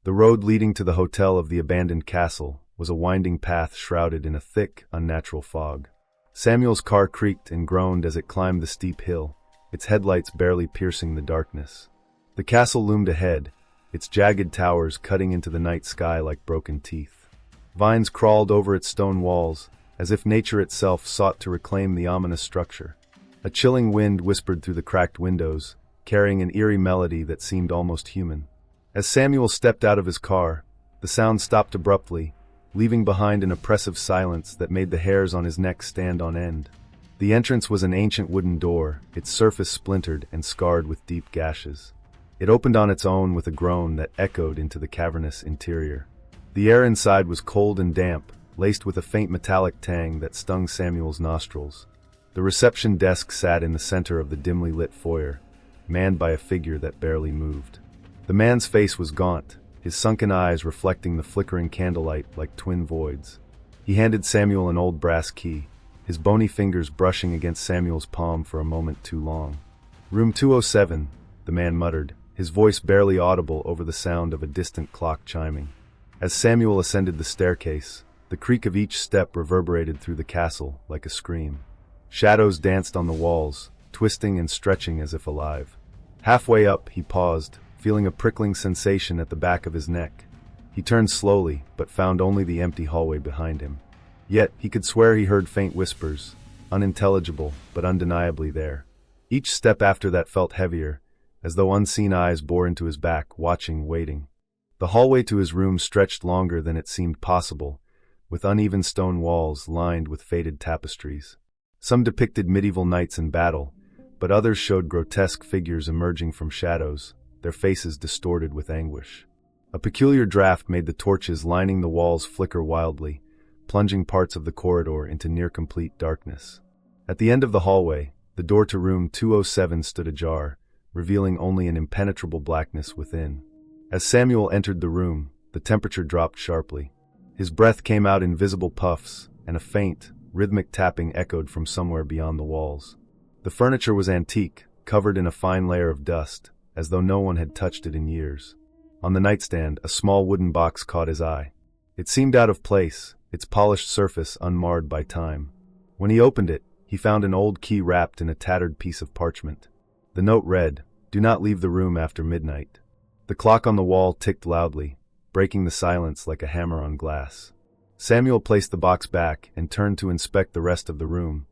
The road leading to the hotel of the abandoned castle was a winding path shrouded in a thick, unnatural fog. Samuel's car creaked and groaned as it climbed the steep hill, its headlights barely piercing the darkness. The castle loomed ahead, its jagged towers cutting into the night sky like broken teeth. Vines crawled over its stone walls, as if nature itself sought to reclaim the ominous structure. A chilling wind whispered through the cracked windows, carrying an eerie melody that seemed almost human. As Samuel stepped out of his car, the sound stopped abruptly, leaving behind an oppressive silence that made the hairs on his neck stand on end. The entrance was an ancient wooden door, its surface splintered and scarred with deep gashes. It opened on its own with a groan that echoed into the cavernous interior. The air inside was cold and damp, laced with a faint metallic tang that stung Samuel's nostrils. The reception desk sat in the center of the dimly lit foyer, manned by a figure that barely moved. The man's face was gaunt, his sunken eyes reflecting the flickering candlelight like twin voids. He handed Samuel an old brass key, his bony fingers brushing against Samuel's palm for a moment too long. "Room 207, the man muttered, his voice barely audible over the sound of a distant clock chiming. As Samuel ascended the staircase, the creak of each step reverberated through the castle like a scream. Shadows danced on the walls, twisting and stretching as if alive. Halfway up, he paused, feeling a prickling sensation at the back of his neck. He turned slowly, but found only the empty hallway behind him. Yet, he could swear he heard faint whispers, unintelligible, but undeniably there. Each step after that felt heavier, as though unseen eyes bore into his back, watching, waiting. The hallway to his room stretched longer than it seemed possible, with uneven stone walls lined with faded tapestries. Some depicted medieval knights in battle, but others showed grotesque figures emerging from shadows, their faces distorted with anguish. A peculiar draft made the torches lining the walls flicker wildly, plunging parts of the corridor into near-complete darkness. At the end of the hallway, the door to room 207 stood ajar, revealing only an impenetrable blackness within. As Samuel entered the room, the temperature dropped sharply. His breath came out in visible puffs, and a faint, rhythmic tapping echoed from somewhere beyond the walls. The furniture was antique, covered in a fine layer of dust, as though no one had touched it in years. On the nightstand, a small wooden box caught his eye. It seemed out of place, its polished surface unmarred by time. When he opened it, he found an old key wrapped in a tattered piece of parchment. The note read, "Do not leave the room after midnight." The clock on the wall ticked loudly, breaking the silence like a hammer on glass. Samuel placed the box back and turned to inspect the rest of the room,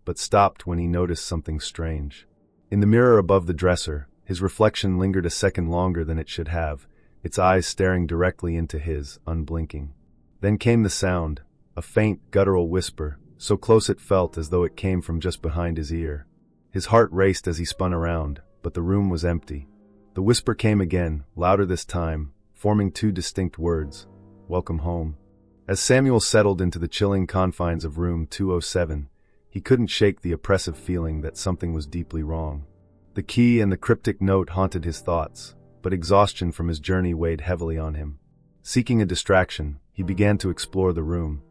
but stopped when he noticed something strange. In the mirror above the dresser, his reflection lingered a second longer than it should have, its eyes staring directly into his, unblinking. Then came the sound, a faint, guttural whisper, so close it felt as though it came from just behind his ear. His heart raced as he spun around, but the room was empty. The whisper came again, louder this time, forming two distinct words, "Welcome home." As Samuel settled into the chilling confines of room 207, he couldn't shake the oppressive feeling that something was deeply wrong. The key and the cryptic note haunted his thoughts, but exhaustion from his journey weighed heavily on him. Seeking a distraction, he began to explore the room,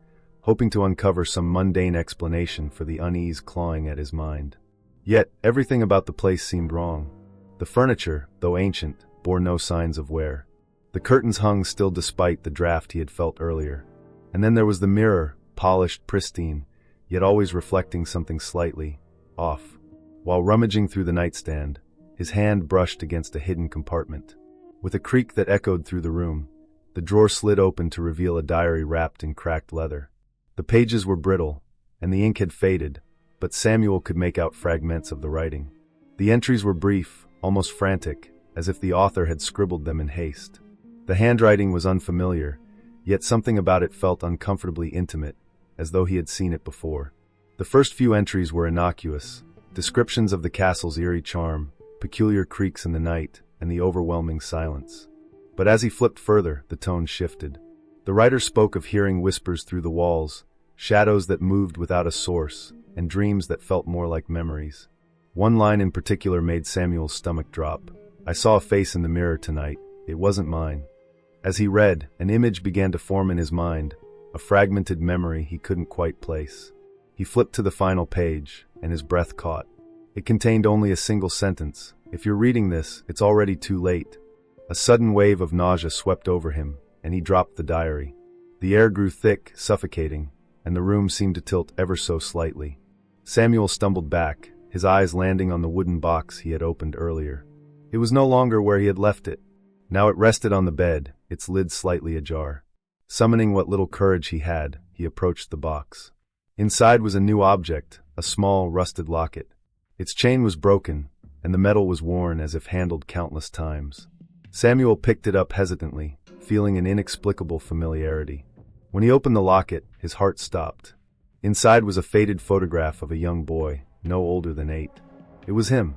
hoping to uncover some mundane explanation for the unease clawing at his mind. Yet, everything about the place seemed wrong. The furniture, though ancient, bore no signs of wear. The curtains hung still despite the draft he had felt earlier. And then there was the mirror, polished, pristine, yet always reflecting something slightly off. While rummaging through the nightstand, his hand brushed against a hidden compartment. With a creak that echoed through the room, the drawer slid open to reveal a diary wrapped in cracked leather. The pages were brittle, and the ink had faded, but Samuel could make out fragments of the writing. The entries were brief, almost frantic, as if the author had scribbled them in haste. The handwriting was unfamiliar, yet something about it felt uncomfortably intimate, as though he had seen it before. The first few entries were innocuous, descriptions of the castle's eerie charm, peculiar creaks in the night, and the overwhelming silence. But as he flipped further, the tone shifted. The writer spoke of hearing whispers through the walls, shadows that moved without a source, and dreams that felt more like memories. One line in particular made Samuel's stomach drop. "I saw a face in the mirror tonight. It wasn't mine." As he read, an image began to form in his mind, a fragmented memory he couldn't quite place. He flipped to the final page, and his breath caught. It contained only a single sentence. "If you're reading this, it's already too late." A sudden wave of nausea swept over him, and he dropped the diary. The air grew thick, suffocating, and the room seemed to tilt ever so slightly. Samuel stumbled back, his eyes landing on the wooden box he had opened earlier. It was no longer where he had left it. Now it rested on the bed, its lid slightly ajar. Summoning what little courage he had, he approached the box. Inside was a new object, a small, rusted locket. Its chain was broken, and the metal was worn as if handled countless times. Samuel picked it up hesitantly, feeling an inexplicable familiarity. When he opened the locket, his heart stopped. Inside was a faded photograph of a young boy, no older than 8. It was him.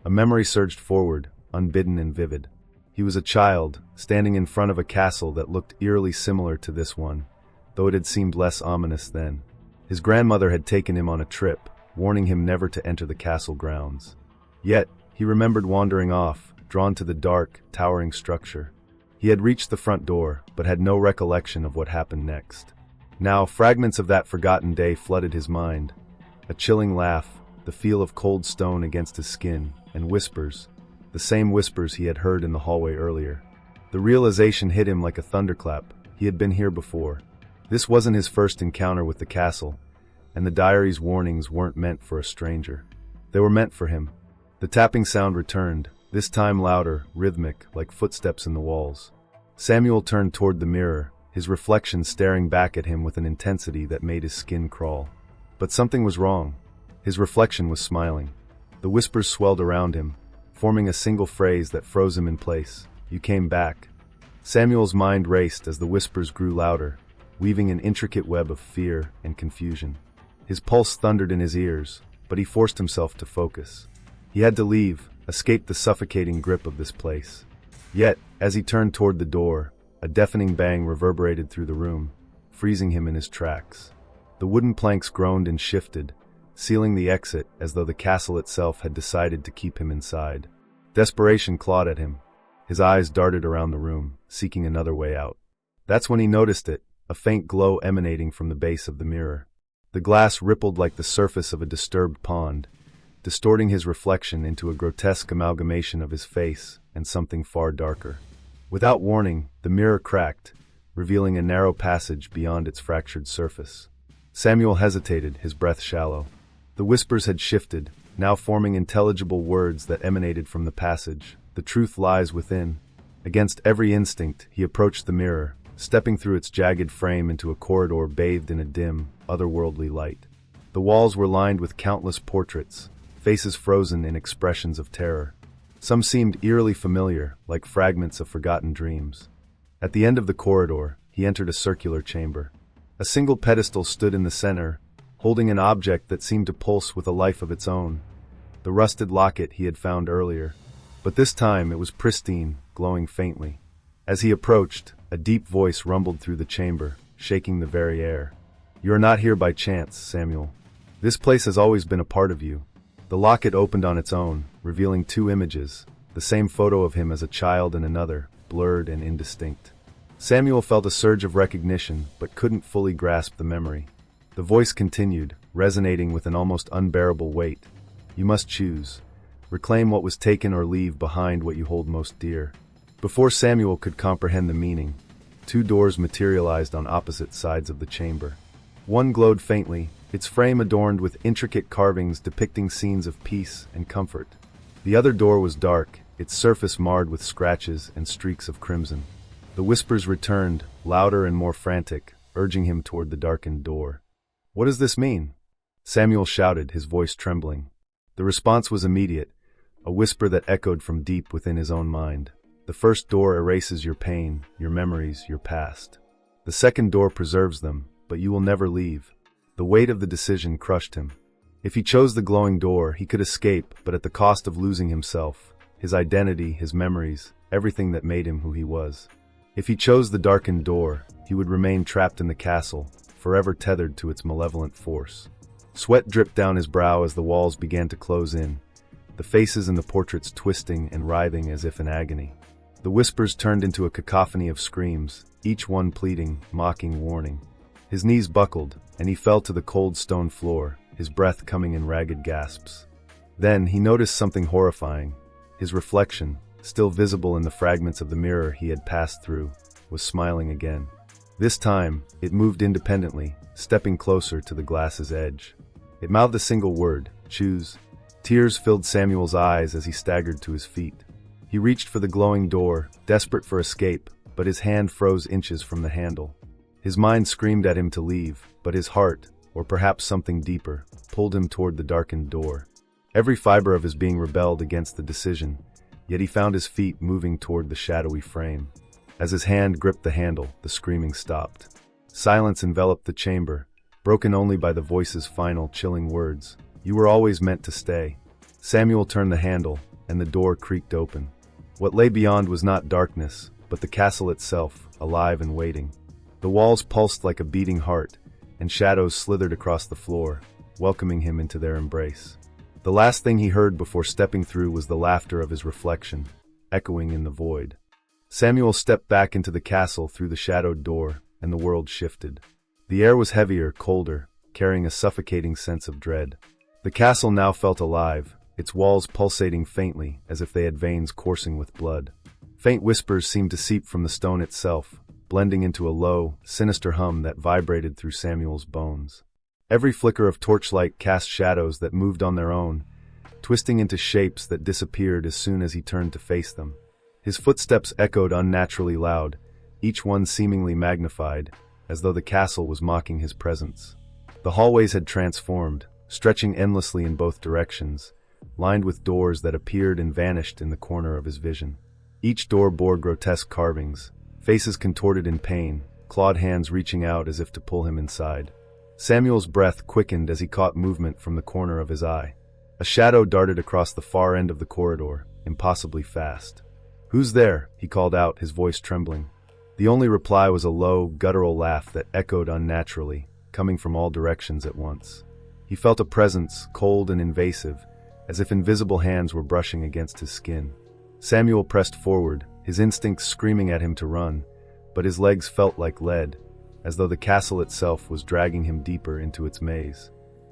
A memory surged forward, unbidden and vivid. He was a child, standing in front of a castle that looked eerily similar to this one, though it had seemed less ominous then. His grandmother had taken him on a trip, warning him never to enter the castle grounds. Yet, he remembered wandering off, drawn to the dark, towering structure. He had reached the front door, but had no recollection of what happened next. Now, fragments of that forgotten day flooded his mind. A chilling laugh, the feel of cold stone against his skin, and whispers, the same whispers he had heard in the hallway earlier. The realization hit him like a thunderclap. He had been here before. This wasn't his first encounter with the castle, and the diary's warnings weren't meant for a stranger. They were meant for him. The tapping sound returned, this time louder, rhythmic, like footsteps in the walls. Samuel turned toward the mirror, his reflection staring back at him with an intensity that made his skin crawl. But something was wrong. His reflection was smiling. The whispers swelled around him, forming a single phrase that froze him in place. "You came back." Samuel's mind raced as the whispers grew louder, weaving an intricate web of fear and confusion. His pulse thundered in his ears, but he forced himself to focus. He had to leave, escape the suffocating grip of this place. Yet, as he turned toward the door, a deafening bang reverberated through the room, freezing him in his tracks. The wooden planks groaned and shifted, sealing the exit as though the castle itself had decided to keep him inside. Desperation clawed at him. His eyes darted around the room, seeking another way out. That's when he noticed it, a faint glow emanating from the base of the mirror. The glass rippled like the surface of a disturbed pond, distorting his reflection into a grotesque amalgamation of his face and something far darker. Without warning, the mirror cracked, revealing a narrow passage beyond its fractured surface. Samuel hesitated, his breath shallow. The whispers had shifted, now forming intelligible words that emanated from the passage. The truth lies within. Against every instinct, he approached the mirror, stepping through its jagged frame into a corridor bathed in a dim, otherworldly light. The walls were lined with countless portraits, faces frozen in expressions of terror. Some seemed eerily familiar, like fragments of forgotten dreams. At the end of the corridor, he entered a circular chamber. A single pedestal stood in the center, holding an object that seemed to pulse with a life of its own. The rusted locket he had found earlier. But this time it was pristine, glowing faintly. As he approached, a deep voice rumbled through the chamber, shaking the very air. "You are not here by chance, Samuel. This place has always been a part of you." The locket opened on its own, revealing 2 images, the same photo of him as a child and another, blurred and indistinct. Samuel felt a surge of recognition, but couldn't fully grasp the memory. The voice continued, resonating with an almost unbearable weight. "You must choose. Reclaim what was taken or leave behind what you hold most dear." Before Samuel could comprehend the meaning, 2 doors materialized on opposite sides of the chamber. One glowed faintly, its frame adorned with intricate carvings depicting scenes of peace and comfort. The other door was dark, its surface marred with scratches and streaks of crimson. The whispers returned, louder and more frantic, urging him toward the darkened door. "What does this mean?" Samuel shouted, his voice trembling. The response was immediate, a whisper that echoed from deep within his own mind. "The first door erases your pain, your memories, your past. The second door preserves them, but you will never leave." The weight of the decision crushed him. If he chose the glowing door, he could escape, but at the cost of losing himself, his identity, his memories, everything that made him who he was. If he chose the darkened door, he would remain trapped in the castle, forever tethered to its malevolent force. Sweat dripped down his brow as the walls began to close in, the faces in the portraits twisting and writhing as if in agony. The whispers turned into a cacophony of screams, each one pleading, mocking warning. His knees buckled, and he fell to the cold stone floor, his breath coming in ragged gasps. Then he noticed something horrifying. His reflection, still visible in the fragments of the mirror he had passed through, was smiling again. This time, it moved independently, stepping closer to the glass's edge. It mouthed a single word, "Choose." Tears filled Samuel's eyes as he staggered to his feet. He reached for the glowing door, desperate for escape, but his hand froze inches from the handle. His mind screamed at him to leave, but his heart, or perhaps something deeper, pulled him toward the darkened door. Every fiber of his being rebelled against the decision, yet he found his feet moving toward the shadowy frame. As his hand gripped the handle, the screaming stopped. Silence enveloped the chamber, broken only by the voice's final, chilling words. "You were always meant to stay." Samuel turned the handle, and the door creaked open. What lay beyond was not darkness, but the castle itself, alive and waiting. The walls pulsed like a beating heart, and shadows slithered across the floor, welcoming him into their embrace. The last thing he heard before stepping through was the laughter of his reflection, echoing in the void. Samuel stepped back into the castle through the shadowed door, and the world shifted. The air was heavier, colder, carrying a suffocating sense of dread. The castle now felt alive, its walls pulsating faintly as if they had veins coursing with blood. Faint whispers seemed to seep from the stone itself, blending into a low, sinister hum that vibrated through Samuel's bones. Every flicker of torchlight cast shadows that moved on their own, twisting into shapes that disappeared as soon as he turned to face them. His footsteps echoed unnaturally loud, each one seemingly magnified, as though the castle was mocking his presence. The hallways had transformed, stretching endlessly in both directions, lined with doors that appeared and vanished in the corner of his vision. Each door bore grotesque carvings, faces contorted in pain, clawed hands reaching out as if to pull him inside. Samuel's breath quickened as he caught movement from the corner of his eye. A shadow darted across the far end of the corridor, impossibly fast. "Who's there?" he called out, his voice trembling. The only reply was a low, guttural laugh that echoed unnaturally, coming from all directions at once. He felt a presence, cold and invasive, as if invisible hands were brushing against his skin. Samuel pressed forward, his instincts screaming at him to run, but his legs felt like lead, as though the castle itself was dragging him deeper into its maze.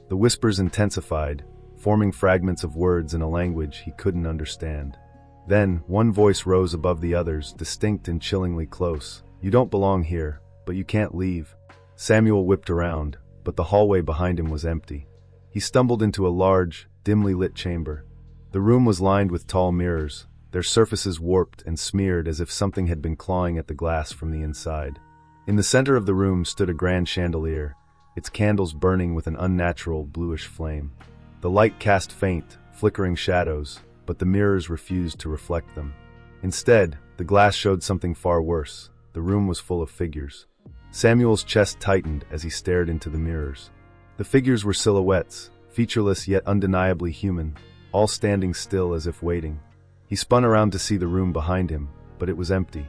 The whispers intensified, forming fragments of words in a language he couldn't understand. Then, one voice rose above the others, distinct and chillingly close. "You don't belong here, but you can't leave." Samuel whipped around, but the hallway behind him was empty. He stumbled into a large, dimly lit chamber. The room was lined with tall mirrors, their surfaces warped and smeared as if something had been clawing at the glass from the inside. In the center of the room stood a grand chandelier, its candles burning with an unnatural bluish flame. The light cast faint, flickering shadows, but the mirrors refused to reflect them. Instead, the glass showed something far worse. The room was full of figures. Samuel's chest tightened as he stared into the mirrors. The figures were silhouettes, featureless yet undeniably human, all standing still as if waiting. He spun around to see the room behind him, but it was empty.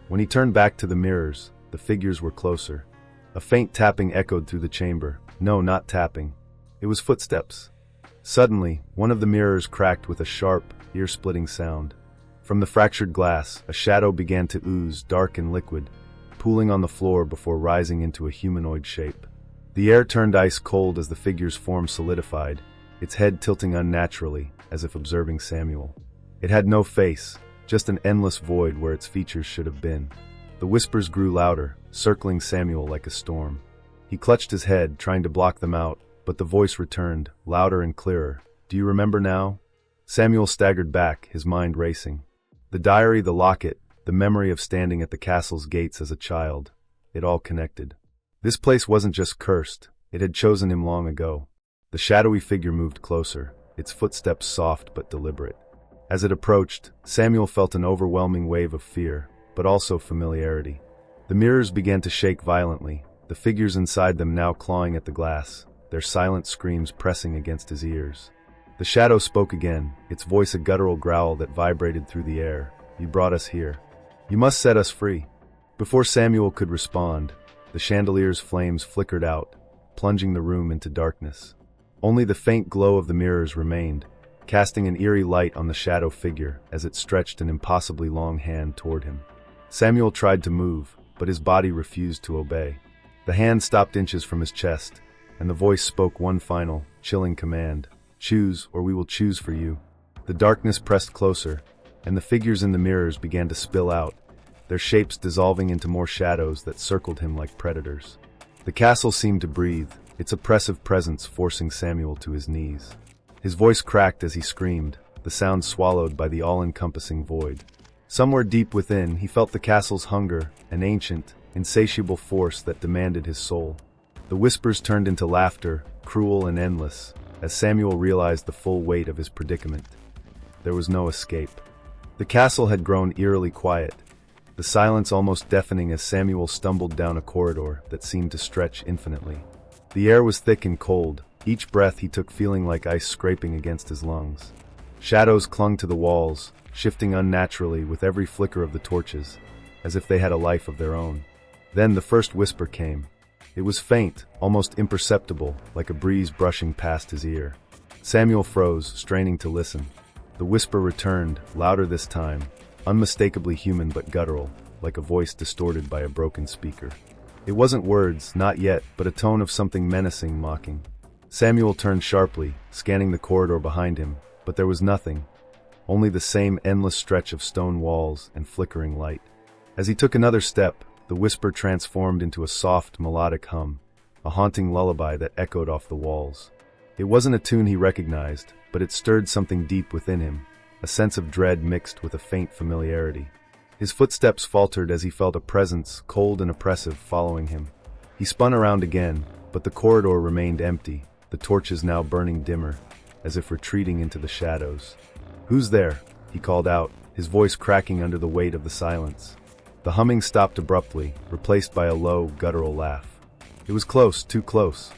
When he turned back to the mirrors, the figures were closer. A faint tapping echoed through the chamber. No, not tapping. It was footsteps. Suddenly, one of the mirrors cracked with a sharp, ear-splitting sound. From the fractured glass, a shadow began to ooze, dark and liquid, pooling on the floor before rising into a humanoid shape. The air turned ice cold as the figure's form solidified, its head tilting unnaturally, as if observing Samuel. It had no face, just an endless void where its features should have been. The whispers grew louder, circling Samuel like a storm. He clutched his head, trying to block them out, but the voice returned, louder and clearer. "Do you remember now?" Samuel staggered back, his mind racing. The diary, the locket, the memory of standing at the castle's gates as a child. It all connected. This place wasn't just cursed, it had chosen him long ago. The shadowy figure moved closer, its footsteps soft but deliberate. As it approached, Samuel felt an overwhelming wave of fear, but also familiarity. The mirrors began to shake violently, the figures inside them now clawing at the glass, their silent screams pressing against his ears. The shadow spoke again, its voice a guttural growl that vibrated through the air. "You brought us here. You must set us free." Before Samuel could respond, the chandelier's flames flickered out, plunging the room into darkness. Only the faint glow of the mirrors remained, casting an eerie light on the shadow figure as it stretched an impossibly long hand toward him. Samuel tried to move, but his body refused to obey. The hand stopped inches from his chest, and the voice spoke one final, chilling command. "Choose, or we will choose for you." The darkness pressed closer, and the figures in the mirrors began to spill out, their shapes dissolving into more shadows that circled him like predators. The castle seemed to breathe, its oppressive presence forcing Samuel to his knees. His voice cracked as he screamed, the sound swallowed by the all-encompassing void. Somewhere deep within, he felt the castle's hunger, an ancient, insatiable force that demanded his soul. The whispers turned into laughter, cruel and endless, as Samuel realized the full weight of his predicament. There was no escape. The castle had grown eerily quiet, the silence almost deafening as Samuel stumbled down a corridor that seemed to stretch infinitely. The air was thick and cold, each breath he took feeling like ice scraping against his lungs. Shadows clung to the walls, shifting unnaturally with every flicker of the torches, as if they had a life of their own. Then the first whisper came. It was faint, almost imperceptible, like a breeze brushing past his ear. Samuel froze, straining to listen. The whisper returned, louder this time, unmistakably human but guttural, like a voice distorted by a broken speaker. It wasn't words, not yet, but a tone of something menacing, mocking. Samuel turned sharply, scanning the corridor behind him, but there was nothing, only the same endless stretch of stone walls and flickering light. As he took another step, the whisper transformed into a soft, melodic hum, a haunting lullaby that echoed off the walls. It wasn't a tune he recognized, but it stirred something deep within him, a sense of dread mixed with a faint familiarity. His footsteps faltered as he felt a presence, cold and oppressive, following him. He spun around again, but the corridor remained empty, the torches now burning dimmer, as if retreating into the shadows. "Who's there?" he called out, his voice cracking under the weight of the silence. The humming stopped abruptly, replaced by a low, guttural laugh. It was close, too close.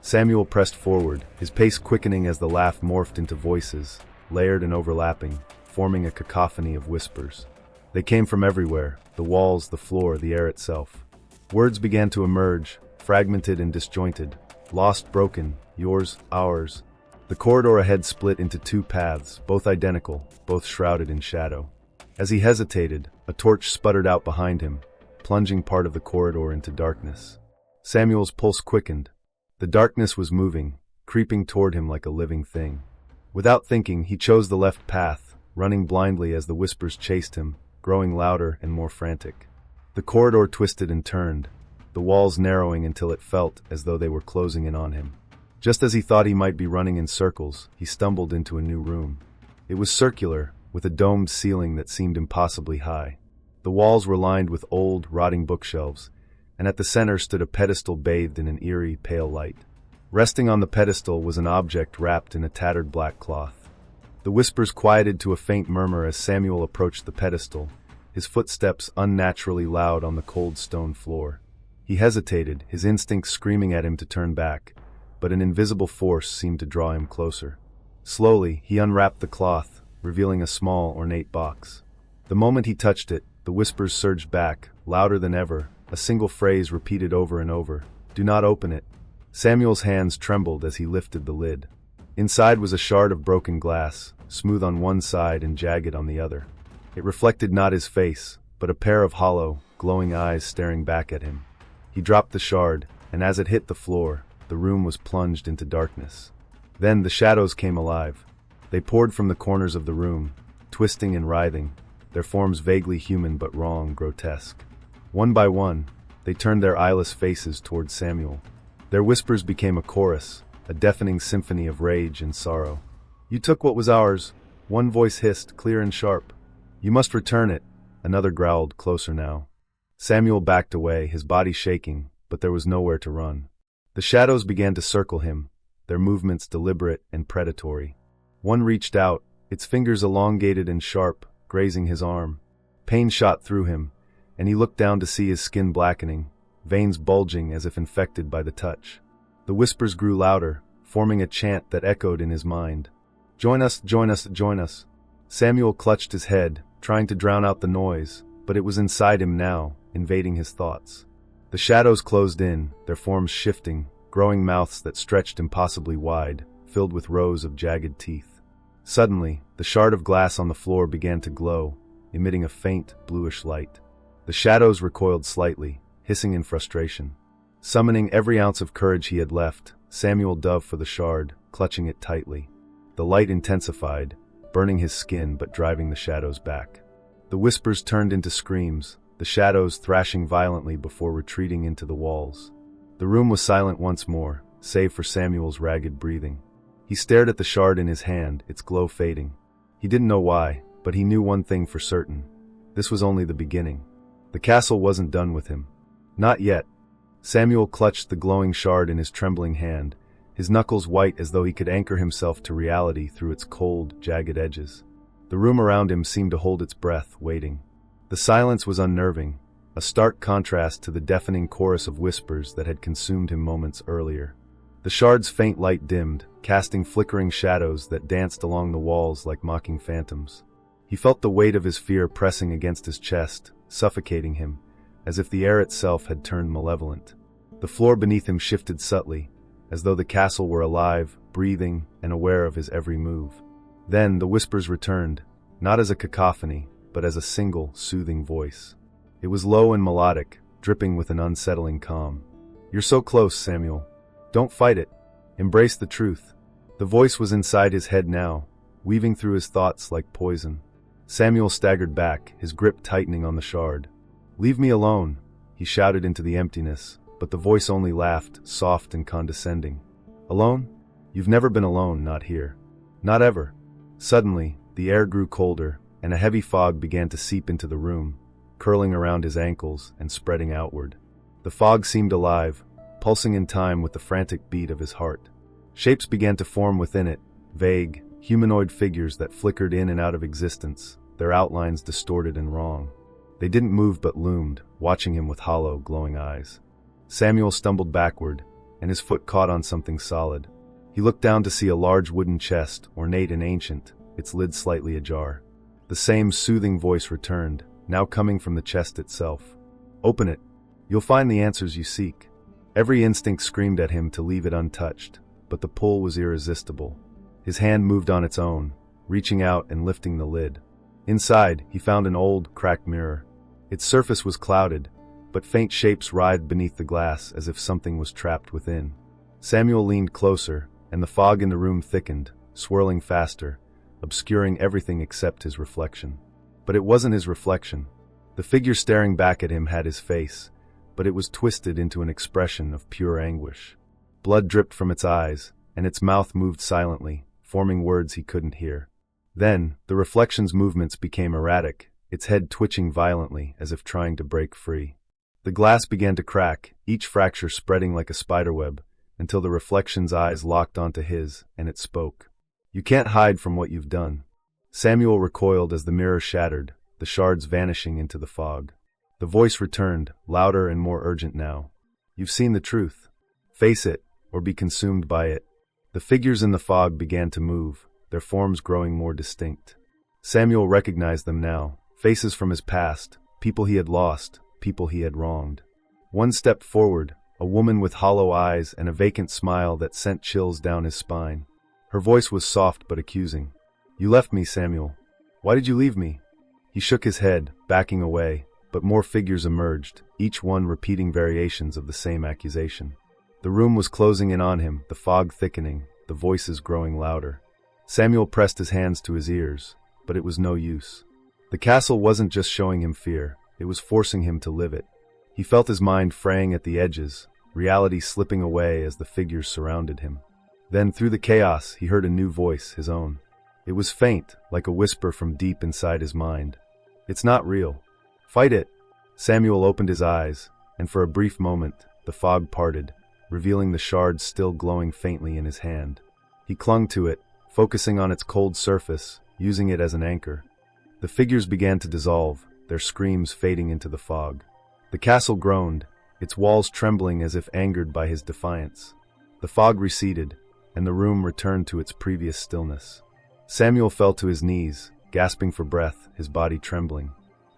Samuel pressed forward, his pace quickening as the laugh morphed into voices, layered and overlapping, forming a cacophony of whispers. They came from everywhere, the walls, the floor, the air itself. Words began to emerge, fragmented and disjointed, lost, broken, yours, ours. The corridor ahead split into two paths, both identical, both shrouded in shadow. As he hesitated, a torch sputtered out behind him, plunging part of the corridor into darkness. Samuel's pulse quickened. The darkness was moving, creeping toward him like a living thing. Without thinking, he chose the left path, running blindly as the whispers chased him, growing louder and more frantic. The corridor twisted and turned, the walls narrowing until it felt as though they were closing in on him. Just as he thought he might be running in circles, he stumbled into a new room. It was circular, with a domed ceiling that seemed impossibly high. The walls were lined with old, rotting bookshelves, and at the center stood a pedestal bathed in an eerie, pale light. Resting on the pedestal was an object wrapped in a tattered black cloth. The whispers quieted to a faint murmur as Samuel approached the pedestal, his footsteps unnaturally loud on the cold stone floor. He hesitated, his instincts screaming at him to turn back, but an invisible force seemed to draw him closer. Slowly, he unwrapped the cloth, revealing a small, ornate box. The moment he touched it, the whispers surged back, louder than ever, a single phrase repeated over and over, "Do not open it." Samuel's hands trembled as he lifted the lid. Inside was a shard of broken glass, smooth on one side and jagged on the other. It reflected not his face, but a pair of hollow, glowing eyes staring back at him. He dropped the shard, and as it hit the floor, the room was plunged into darkness. Then the shadows came alive. They poured from the corners of the room, twisting and writhing, their forms vaguely human but wrong, grotesque. One by one, they turned their eyeless faces toward Samuel. Their whispers became a chorus, a deafening symphony of rage and sorrow. "You took what was ours," one voice hissed, clear and sharp. "You must return it," another growled, closer now. Samuel backed away, his body shaking, but there was nowhere to run. The shadows began to circle him, their movements deliberate and predatory. One reached out, its fingers elongated and sharp, grazing his arm. Pain shot through him, and he looked down to see his skin blackening, veins bulging as if infected by the touch. The whispers grew louder, forming a chant that echoed in his mind. "Join us, join us, join us." Samuel clutched his head, trying to drown out the noise, but it was inside him now, invading his thoughts. The shadows closed in, their forms shifting, growing mouths that stretched impossibly wide, filled with rows of jagged teeth. Suddenly, the shard of glass on the floor began to glow, emitting a faint, bluish light. The shadows recoiled slightly, hissing in frustration. Summoning every ounce of courage he had left, Samuel dove for the shard, clutching it tightly. The light intensified, burning his skin but driving the shadows back. The whispers turned into screams, the shadows thrashing violently before retreating into the walls. The room was silent once more, save for Samuel's ragged breathing. He stared at the shard in his hand, its glow fading. He didn't know why, but he knew one thing for certain. This was only the beginning. The castle wasn't done with him. Not yet. Samuel clutched the glowing shard in his trembling hand, his knuckles white as though he could anchor himself to reality through its cold, jagged edges. The room around him seemed to hold its breath, waiting. The silence was unnerving, a stark contrast to the deafening chorus of whispers that had consumed him moments earlier. The shard's faint light dimmed, casting flickering shadows that danced along the walls like mocking phantoms. He felt the weight of his fear pressing against his chest, suffocating him, as if the air itself had turned malevolent. The floor beneath him shifted subtly, as though the castle were alive, breathing, and aware of his every move. Then the whispers returned, not as a cacophony, but as a single, soothing voice. It was low and melodic, dripping with an unsettling calm. "You're so close, Samuel. Don't fight it. Embrace the truth." The voice was inside his head now, weaving through his thoughts like poison. Samuel staggered back, his grip tightening on the shard. "Leave me alone," he shouted into the emptiness, but the voice only laughed, soft and condescending. "Alone? You've never been alone, not here. Not ever." Suddenly, the air grew colder, and a heavy fog began to seep into the room, curling around his ankles and spreading outward. The fog seemed alive, pulsing in time with the frantic beat of his heart. Shapes began to form within it, vague, humanoid figures that flickered in and out of existence, their outlines distorted and wrong. They didn't move but loomed, watching him with hollow, glowing eyes. Samuel stumbled backward, and his foot caught on something solid. He looked down to see a large wooden chest, ornate and ancient, its lid slightly ajar. The same soothing voice returned, now coming from the chest itself. "Open it. You'll find the answers you seek." Every instinct screamed at him to leave it untouched, but the pull was irresistible. His hand moved on its own, reaching out and lifting the lid. Inside, he found an old, cracked mirror. Its surface was clouded, but faint shapes writhed beneath the glass as if something was trapped within. Samuel leaned closer, and the fog in the room thickened, swirling faster, obscuring everything except his reflection. But it wasn't his reflection. The figure staring back at him had his face, but it was twisted into an expression of pure anguish. Blood dripped from its eyes, and its mouth moved silently, forming words he couldn't hear. Then, the reflection's movements became erratic, its head twitching violently as if trying to break free. The glass began to crack, each fracture spreading like a spiderweb, until the reflection's eyes locked onto his, and it spoke. "You can't hide from what you've done." Samuel recoiled as the mirror shattered, the shards vanishing into the fog. The voice returned, louder and more urgent now. "You've seen the truth. Face it, or be consumed by it." The figures in the fog began to move, their forms growing more distinct. Samuel recognized them now, faces from his past, people he had lost, people he had wronged. One stepped forward, a woman with hollow eyes and a vacant smile that sent chills down his spine. Her voice was soft but accusing. "You left me, Samuel. Why did you leave me?" He shook his head, backing away, but more figures emerged, each one repeating variations of the same accusation. The room was closing in on him, the fog thickening, the voices growing louder. Samuel pressed his hands to his ears, but it was no use. The castle wasn't just showing him fear, it was forcing him to live it. He felt his mind fraying at the edges, reality slipping away as the figures surrounded him. Then, through the chaos, he heard a new voice, his own. It was faint, like a whisper from deep inside his mind. "It's not real. Fight it." Samuel opened his eyes, and for a brief moment, the fog parted, revealing the shard still glowing faintly in his hand. He clung to it, focusing on its cold surface, using it as an anchor. The figures began to dissolve, their screams fading into the fog. The castle groaned, its walls trembling as if angered by his defiance. The fog receded, and the room returned to its previous stillness. Samuel fell to his knees, gasping for breath, his body trembling.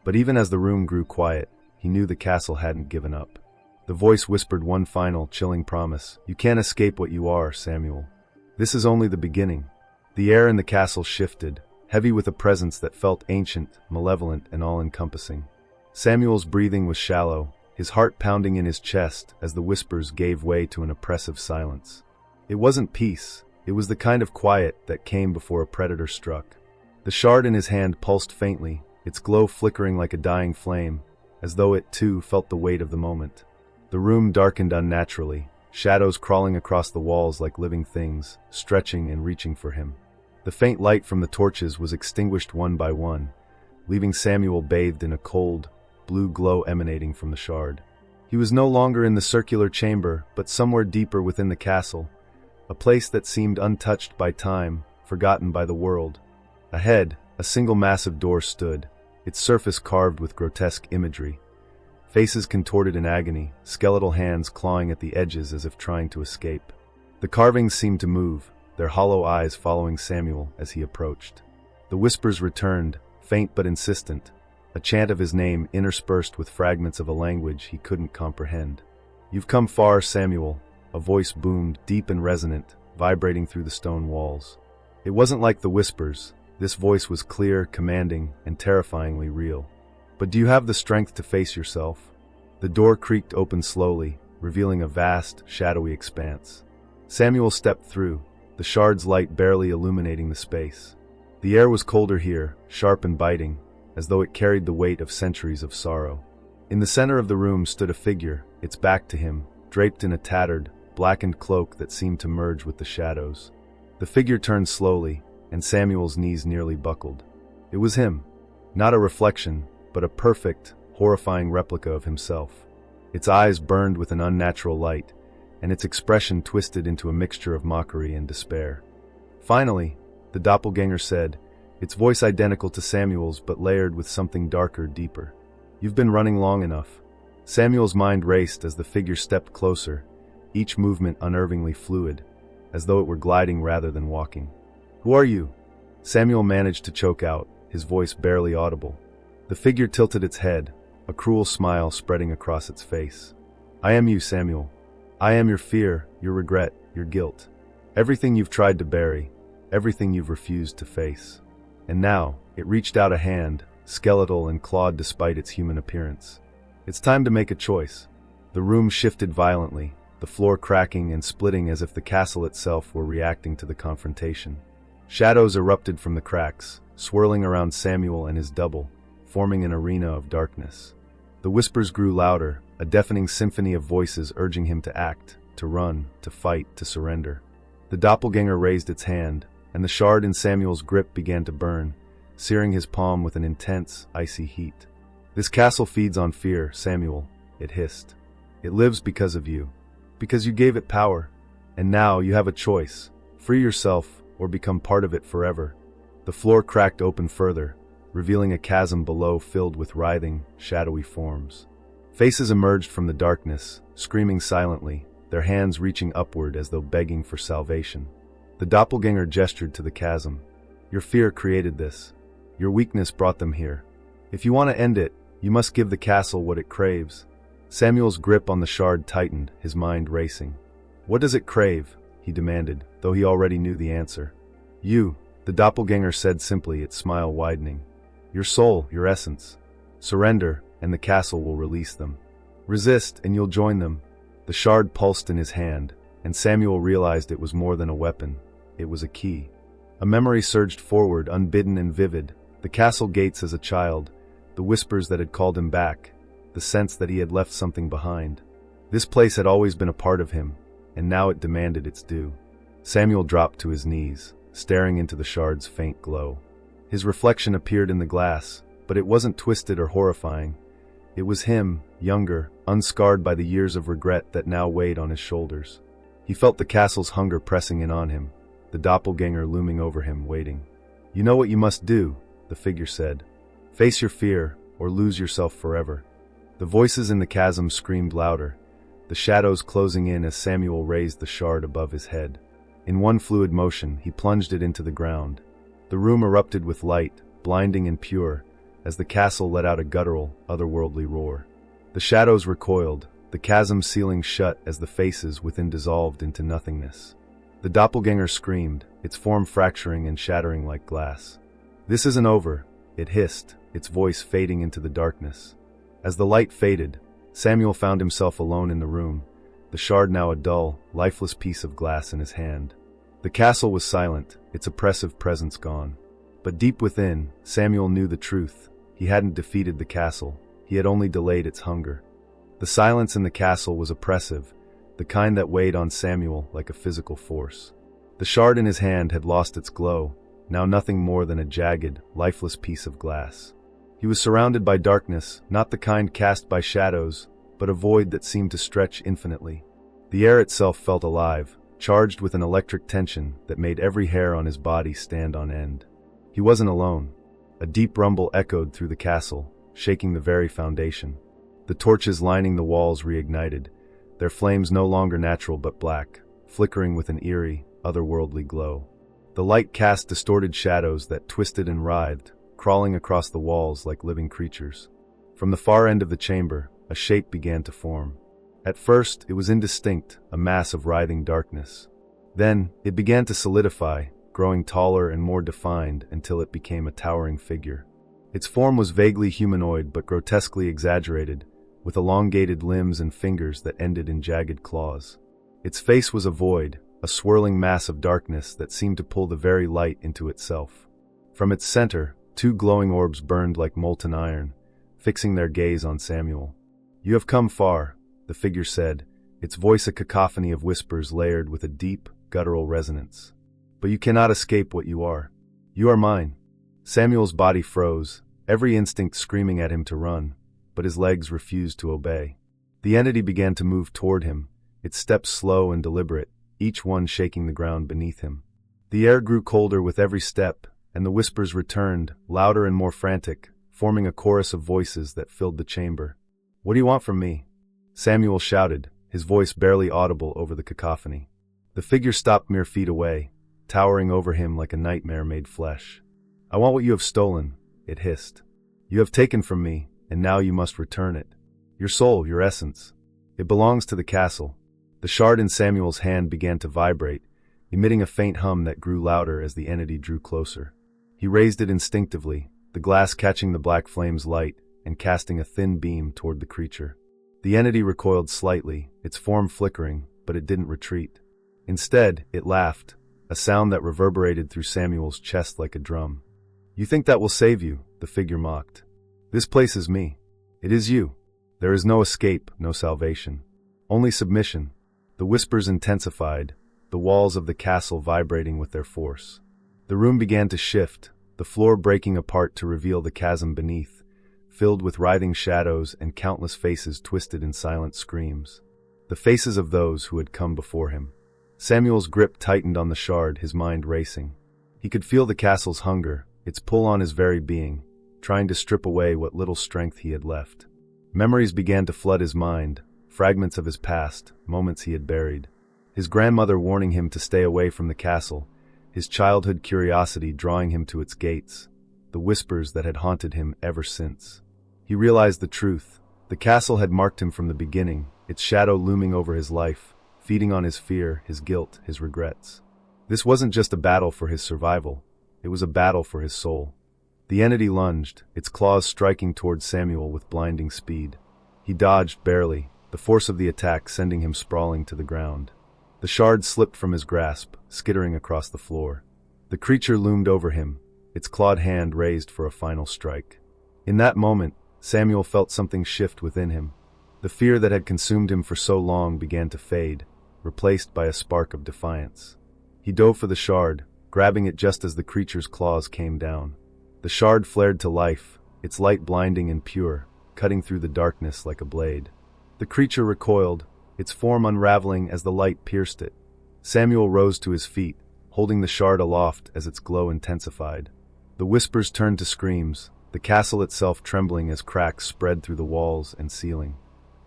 But even as the room grew quiet, he knew the castle hadn't given up. The voice whispered one final, chilling promise. "You can't escape what you are, Samuel. This is only the beginning." The air in the castle shifted, heavy with a presence that felt ancient, malevolent, and all-encompassing. Samuel's breathing was shallow, his heart pounding in his chest as the whispers gave way to an oppressive silence. It wasn't peace, it was the kind of quiet that came before a predator struck. The shard in his hand pulsed faintly, its glow flickering like a dying flame, as though it, too, felt the weight of the moment. The room darkened unnaturally, shadows crawling across the walls like living things, stretching and reaching for him. The faint light from the torches was extinguished one by one, leaving Samuel bathed in a cold, blue glow emanating from the shard. He was no longer in the circular chamber, but somewhere deeper within the castle, a place that seemed untouched by time, forgotten by the world. Ahead, a single massive door stood, its surface carved with grotesque imagery. Faces contorted in agony, skeletal hands clawing at the edges as if trying to escape. The carvings seemed to move, their hollow eyes following Samuel as he approached. The whispers returned, faint but insistent, a chant of his name interspersed with fragments of a language he couldn't comprehend. "You've come far, Samuel," a voice boomed, deep and resonant, vibrating through the stone walls. It wasn't like the whispers. This voice was clear, commanding, and terrifyingly real. "But do you have the strength to face yourself?" The door creaked open slowly, revealing a vast, shadowy expanse. Samuel stepped through, the shard's light barely illuminating the space. The air was colder here, sharp and biting, as though it carried the weight of centuries of sorrow. In the center of the room stood a figure, its back to him, draped in a tattered, blackened cloak that seemed to merge with the shadows. The figure turned slowly, and Samuel's knees nearly buckled. It was him. Not a reflection, but a perfect, horrifying replica of himself. Its eyes burned with an unnatural light, and its expression twisted into a mixture of mockery and despair. "Finally," the doppelganger said, its voice identical to Samuel's but layered with something darker, deeper. "You've been running long enough." Samuel's mind raced as the figure stepped closer, each movement unnervingly fluid, as though it were gliding rather than walking. "Who are you?" Samuel managed to choke out, his voice barely audible. The figure tilted its head, a cruel smile spreading across its face. "I am you, Samuel. I am your fear, your regret, your guilt. Everything you've tried to bury, everything you've refused to face." And now, it reached out a hand, skeletal and clawed despite its human appearance. "It's time to make a choice." The room shifted violently, the floor cracking and splitting as if the castle itself were reacting to the confrontation. Shadows erupted from the cracks, swirling around Samuel and his double, forming an arena of darkness. The whispers grew louder, a deafening symphony of voices urging him to act, to run, to fight, to surrender. The doppelganger raised its hand, and the shard in Samuel's grip began to burn, searing his palm with an intense, icy heat. "This castle feeds on fear, Samuel," it hissed. "It lives because of you, because you gave it power. And now you have a choice: free yourself or become part of it forever." The floor cracked open further, revealing a chasm below filled with writhing, shadowy forms. Faces emerged from the darkness, screaming silently, their hands reaching upward as though begging for salvation. The doppelganger gestured to the chasm. "Your fear created this. Your weakness brought them here. If you want to end it, you must give the castle what it craves." Samuel's grip on the shard tightened, his mind racing. "What does it crave?" he demanded, though he already knew the answer. "You," the doppelganger said simply, its smile widening. "Your soul, your essence. Surrender, and the castle will release them. Resist, and you'll join them." The shard pulsed in his hand, and Samuel realized it was more than a weapon. It was a key. A memory surged forward, unbidden and vivid. The castle gates as a child, the whispers that had called him back, the sense that he had left something behind. This place had always been a part of him, and now it demanded its due. Samuel dropped to his knees, staring into the shard's faint glow. His reflection appeared in the glass, but it wasn't twisted or horrifying. It was him, younger, unscarred by the years of regret that now weighed on his shoulders. He felt the castle's hunger pressing in on him, the doppelganger looming over him, waiting. "You know what you must do," the figure said. "Face your fear, or lose yourself forever." The voices in the chasm screamed louder, the shadows closing in as Samuel raised the shard above his head. In one fluid motion, he plunged it into the ground. The room erupted with light, blinding and pure, as the castle let out a guttural, otherworldly roar. The shadows recoiled, the chasm ceiling shut as the faces within dissolved into nothingness. The doppelganger screamed, its form fracturing and shattering like glass. "This isn't over," it hissed, its voice fading into the darkness. As the light faded, Samuel found himself alone in the room, the shard now a dull, lifeless piece of glass in his hand. The castle was silent, its oppressive presence gone. But deep within, Samuel knew the truth. He hadn't defeated the castle. He had only delayed its hunger. The silence in the castle was oppressive, the kind that weighed on Samuel like a physical force. The shard in his hand had lost its glow, now nothing more than a jagged, lifeless piece of glass. He was surrounded by darkness, not the kind cast by shadows, but a void that seemed to stretch infinitely. The air itself felt alive, charged with an electric tension that made every hair on his body stand on end. He wasn't alone. A deep rumble echoed through the castle, shaking the very foundation. The torches lining the walls reignited, their flames no longer natural but black, flickering with an eerie, otherworldly glow. The light cast distorted shadows that twisted and writhed, crawling across the walls like living creatures. From the far end of the chamber, a shape began to form. At first, it was indistinct, a mass of writhing darkness. Then, it began to solidify, growing taller and more defined until it became a towering figure. Its form was vaguely humanoid but grotesquely exaggerated, with elongated limbs and fingers that ended in jagged claws. Its face was a void, a swirling mass of darkness that seemed to pull the very light into itself. From its center, two glowing orbs burned like molten iron, fixing their gaze on Samuel. "You have come far," the figure said, its voice a cacophony of whispers layered with a deep, guttural resonance. "But you cannot escape what you are. You are mine." Samuel's body froze, every instinct screaming at him to run, but his legs refused to obey. The entity began to move toward him, its steps slow and deliberate, each one shaking the ground beneath him. The air grew colder with every step, and the whispers returned, louder and more frantic, forming a chorus of voices that filled the chamber. "What do you want from me?" Samuel shouted, his voice barely audible over the cacophony. The figure stopped mere feet away, towering over him like a nightmare made flesh. "I want what you have stolen," it hissed. "You have taken from me, and now you must return it. Your soul, your essence. It belongs to the castle." The shard in Samuel's hand began to vibrate, emitting a faint hum that grew louder as the entity drew closer. He raised it instinctively, the glass catching the black flame's light and casting a thin beam toward the creature. The entity recoiled slightly, its form flickering, but it didn't retreat. Instead, it laughed, a sound that reverberated through Samuel's chest like a drum. "You think that will save you?" the figure mocked. "This place is me. It is you. There is no escape, no salvation. Only submission." The whispers intensified, the walls of the castle vibrating with their force. The room began to shift, the floor breaking apart to reveal the chasm beneath, filled with writhing shadows and countless faces twisted in silent screams. The faces of those who had come before him. Samuel's grip tightened on the shard, his mind racing. He could feel the castle's hunger, its pull on his very being, trying to strip away what little strength he had left. Memories began to flood his mind, fragments of his past, moments he had buried. His grandmother warning him to stay away from the castle, his childhood curiosity drawing him to its gates, the whispers that had haunted him ever since. He realized the truth. The castle had marked him from the beginning, its shadow looming over his life, feeding on his fear, his guilt, his regrets. This wasn't just a battle for his survival, it was a battle for his soul. The entity lunged, its claws striking toward Samuel with blinding speed. He dodged barely, the force of the attack sending him sprawling to the ground. The shard slipped from his grasp, skittering across the floor. The creature loomed over him, its clawed hand raised for a final strike. In that moment, Samuel felt something shift within him. The fear that had consumed him for so long began to fade, replaced by a spark of defiance. He dove for the shard, grabbing it just as the creature's claws came down. The shard flared to life, its light blinding and pure, cutting through the darkness like a blade. The creature recoiled, its form unraveling as the light pierced it. Samuel rose to his feet, holding the shard aloft as its glow intensified. The whispers turned to screams, the castle itself trembling as cracks spread through the walls and ceiling.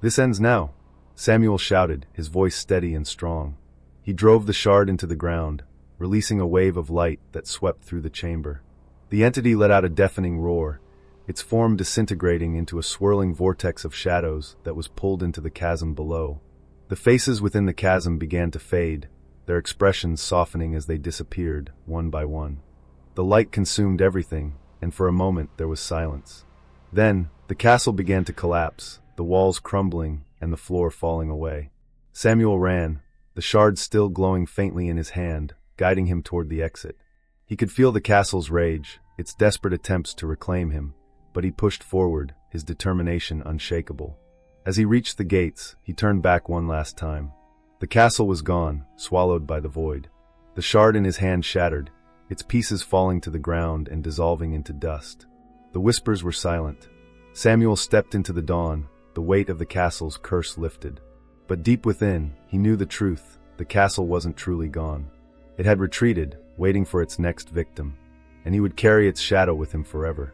"This ends now," Samuel shouted, his voice steady and strong. He drove the shard into the ground, releasing a wave of light that swept through the chamber. The entity let out a deafening roar, its form disintegrating into a swirling vortex of shadows that was pulled into the chasm below. The faces within the chasm began to fade, their expressions softening as they disappeared, one by one. The light consumed everything, and for a moment there was silence. Then, the castle began to collapse, the walls crumbling and the floor falling away. Samuel ran, the shard still glowing faintly in his hand, guiding him toward the exit. He could feel the castle's rage, its desperate attempts to reclaim him, but he pushed forward, his determination unshakable. As he reached the gates, he turned back one last time. The castle was gone, swallowed by the void. The shard in his hand shattered, its pieces falling to the ground and dissolving into dust. The whispers were silent. Samuel stepped into the dawn, the weight of the castle's curse lifted. But deep within, he knew the truth. The castle wasn't truly gone. It had retreated, waiting for its next victim, and he would carry its shadow with him forever.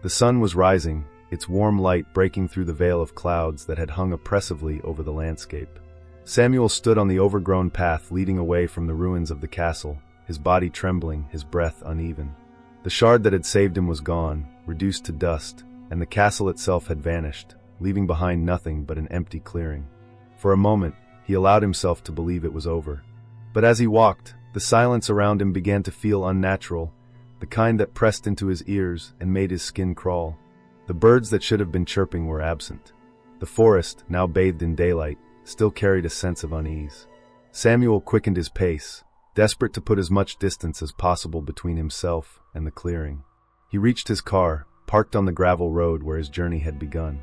The sun was rising, its warm light breaking through the veil of clouds that had hung oppressively over the landscape. Samuel stood on the overgrown path leading away from the ruins of the castle, his body trembling, his breath uneven. The shard that had saved him was gone, reduced to dust, and the castle itself had vanished, leaving behind nothing but an empty clearing. For a moment, he allowed himself to believe it was over. But as he walked, the silence around him began to feel unnatural, the kind that pressed into his ears and made his skin crawl. The birds that should have been chirping were absent. The forest, now bathed in daylight, still carried a sense of unease. Samuel quickened his pace, desperate to put as much distance as possible between himself and the clearing. He reached his car, parked on the gravel road where his journey had begun.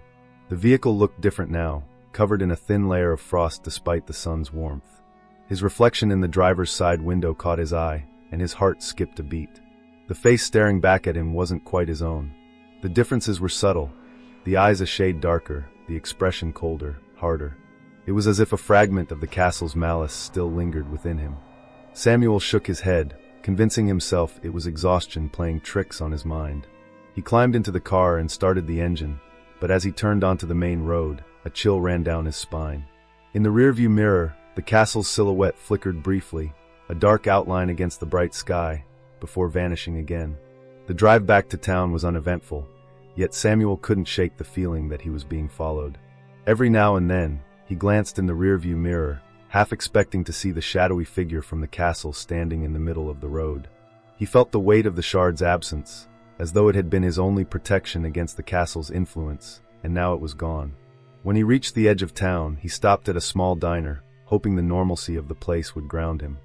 The vehicle looked different now, covered in a thin layer of frost despite the sun's warmth. His reflection in the driver's side window caught his eye, and his heart skipped a beat. The face staring back at him wasn't quite his own. The differences were subtle, the eyes a shade darker, the expression colder, harder. It was as if a fragment of the castle's malice still lingered within him. Samuel shook his head, convincing himself it was exhaustion playing tricks on his mind. He climbed into the car and started the engine, but as he turned onto the main road, a chill ran down his spine. In the rearview mirror, the castle's silhouette flickered briefly, a dark outline against the bright sky, before vanishing again. The drive back to town was uneventful, yet Samuel couldn't shake the feeling that he was being followed. Every now and then, he glanced in the rearview mirror, half expecting to see the shadowy figure from the castle standing in the middle of the road. He felt the weight of the shard's absence, as though it had been his only protection against the castle's influence, and now it was gone. When he reached the edge of town, he stopped at a small diner, hoping the normalcy of the place would ground him.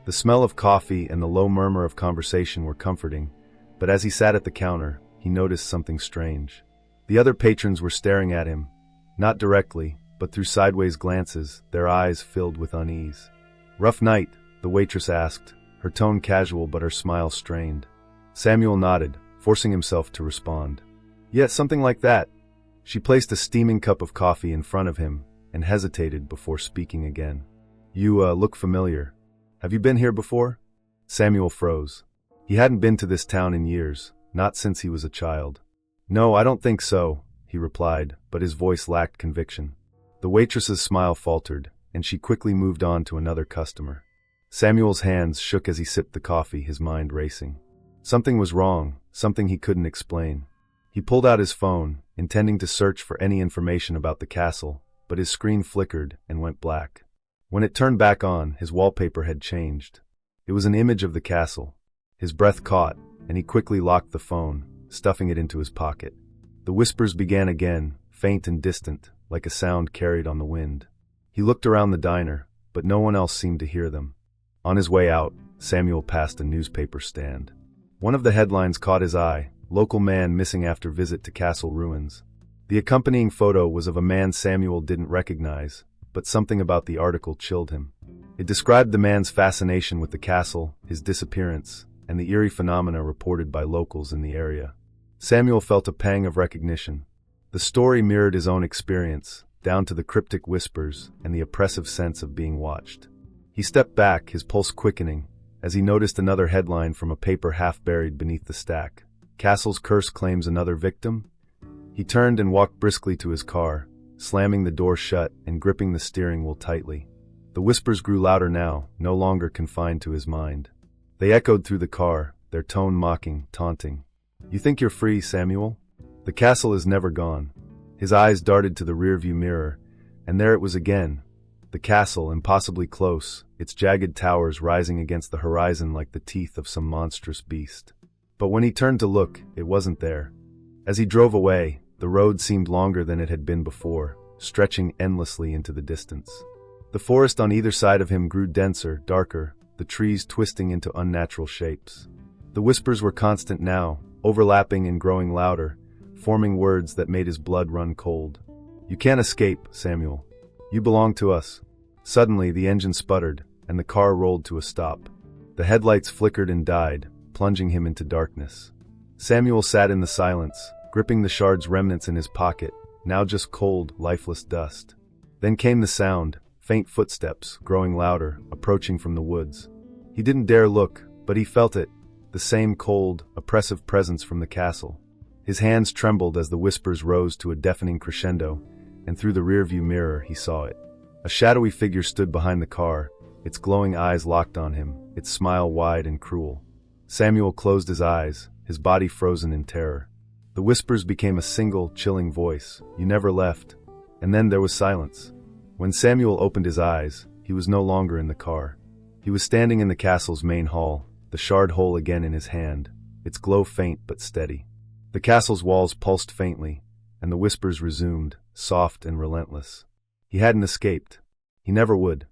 The smell of coffee and the low murmur of conversation were comforting, but as he sat at the counter, he noticed something strange. The other patrons were staring at him, not directly, but through sideways glances, their eyes filled with unease. "Rough night?" the waitress asked, her tone casual but her smile strained. Samuel nodded, forcing himself to respond. "Yeah, something like that." She placed a steaming cup of coffee in front of him and hesitated before speaking again. "You, look familiar. Have you been here before?" Samuel froze. He hadn't been to this town in years, not since he was a child. "No, I don't think so," he replied, but his voice lacked conviction. The waitress's smile faltered, and she quickly moved on to another customer. Samuel's hands shook as he sipped the coffee, his mind racing. Something was wrong, something he couldn't explain. He pulled out his phone, intending to search for any information about the castle, but his screen flickered and went black. When it turned back on, his wallpaper had changed. It was an image of the castle. His breath caught, and he quickly locked the phone, stuffing it into his pocket. The whispers began again, faint and distant, like a sound carried on the wind. He looked around the diner, but no one else seemed to hear them. On his way out, Samuel passed a newspaper stand. One of the headlines caught his eye: "Local man missing after visit to castle ruins." The accompanying photo was of a man Samuel didn't recognize, but something about the article chilled him. It described the man's fascination with the castle, his disappearance, and the eerie phenomena reported by locals in the area. Samuel felt a pang of recognition. The story mirrored his own experience, down to the cryptic whispers and the oppressive sense of being watched. He stepped back, his pulse quickening, as he noticed another headline from a paper half buried beneath the stack. "Castle's curse claims another victim?" He turned and walked briskly to his car, slamming the door shut and gripping the steering wheel tightly. The whispers grew louder now, no longer confined to his mind. They echoed through the car, their tone mocking, taunting. "You think you're free, Samuel? The castle is never gone." His eyes darted to the rearview mirror, and there it was again. The castle, impossibly close, its jagged towers rising against the horizon like the teeth of some monstrous beast. But when he turned to look, it wasn't there. As he drove away, the road seemed longer than it had been before, stretching endlessly into the distance. The forest on either side of him grew denser, darker, the trees twisting into unnatural shapes. The whispers were constant now, overlapping and growing louder, forming words that made his blood run cold. "You can't escape, Samuel. You belong to us." Suddenly, the engine sputtered, and the car rolled to a stop. The headlights flickered and died, plunging him into darkness. Samuel sat in the silence, gripping the shard's remnants in his pocket, now just cold, lifeless dust. Then came the sound, faint footsteps, growing louder, approaching from the woods. He didn't dare look, but he felt it, the same cold, oppressive presence from the castle. His hands trembled as the whispers rose to a deafening crescendo, and through the rearview mirror he saw it. A shadowy figure stood behind the car, its glowing eyes locked on him, its smile wide and cruel. Samuel closed his eyes, his body frozen in terror. The whispers became a single, chilling voice, "You never left." And then there was silence. When Samuel opened his eyes, he was no longer in the car. He was standing in the castle's main hall, the shard hole again in his hand, its glow faint but steady. The castle's walls pulsed faintly, and the whispers resumed, soft and relentless. He hadn't escaped. He never would.